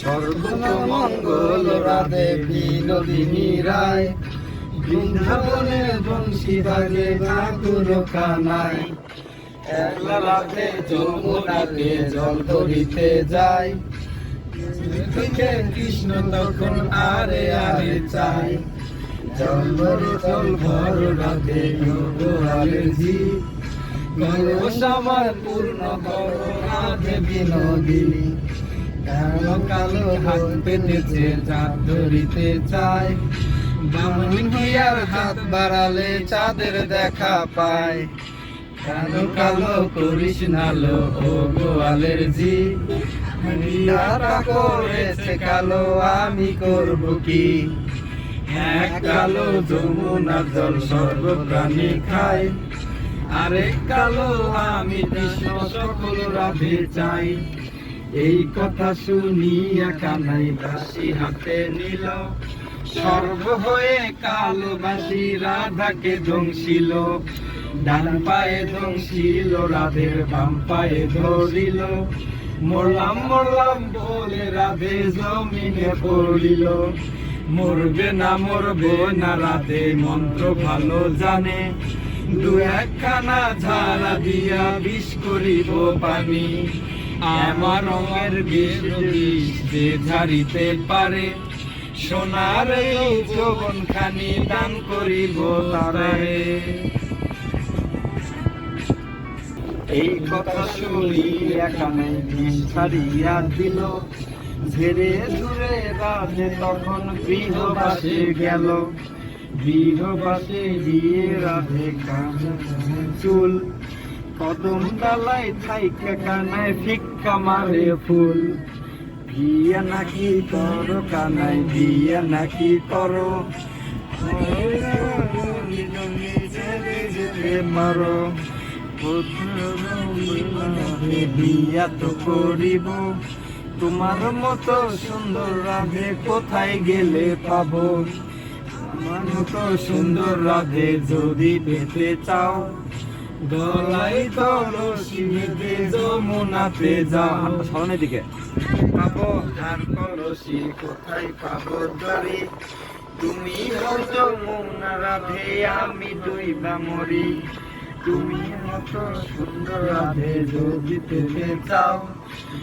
সর্বমঙ্গল রাধে বিনোদিনী রায়, বৃন্দাবনে বংশী বাজে ঠাকুর কানাই। একলা রাধে যমুনাতে জল ধরিতে যায়, কৃষ্ণ তখন আরে আরে চাই। জল ভর রাধে গোয়ালের ঝি, কলস আমার পূর্ণ কর রাধে বিনোদিনী। কালো কালো হাত পেতেছে চাঁদ ধরিতে চায়, বামন হিয়ার হাত বাড়ালে চাঁদের দেখা পায়। কালো কালো করিস নালো ও গোয়ালের ঝি, তারা করেছে কালো আমি করব কি। এক কালো যমুনার জল সর্বপ্রাণী খায়, আরেক কালো আমি কৃষ্ণ সকল রাধে চাই। এই কথা শুনিয়া কানাই বাঁশি হাতে নিল, সর্ব হয়ে কালো বাঁশি রাধাকে দংশিল। ডান পায়ে দংশিল রাধের বাম পায়ে ধরিল, মরলাম মরলাম বলে রাধে জমিনে পড়িল। মরবে না রাধে মন্ত্র ভালো জানে, দু একখানা ঝাড়া দিয়া বিষ করিব পানি। আমার রঙের বিষ যে ঝাড়িতে পারে, সোনার এই যৌবন খানি দান করিব তারে। এই কথা শুনি এখানে বিষ ছাড়িয়া দিল, ঝেড়ে ঝুড়ে রাধে তখন গৃহবাসে গেল। গৃহবাসে গিয়ে রাধে কানে চুল, কদম ডালায় থাইকা কানায় ভিক্ষা মারে ফুল। বিয়া নাকি করো কানায় বিয়া নাকি করো, মারো বিয়া তো করিব, তোমার মতো সুন্দর রাধে কোথায় গেলে পাবো। আমার মতো সুন্দর রাধে যদি পেতে চাও, গলায় কলসি বেঁধে যমুনাতে যাও। সামনের দিকে পাবো ধার কলসি, কোথায় পাবো দ্বারে। তুমি হও যমুনা রাধে আমি ডুইবা মরি, তুমি মতো সুন্দর রাধে যদি পেতে চাও,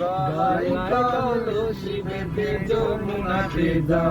গলায় কলসি বেঁধে যমুনাতে যাও।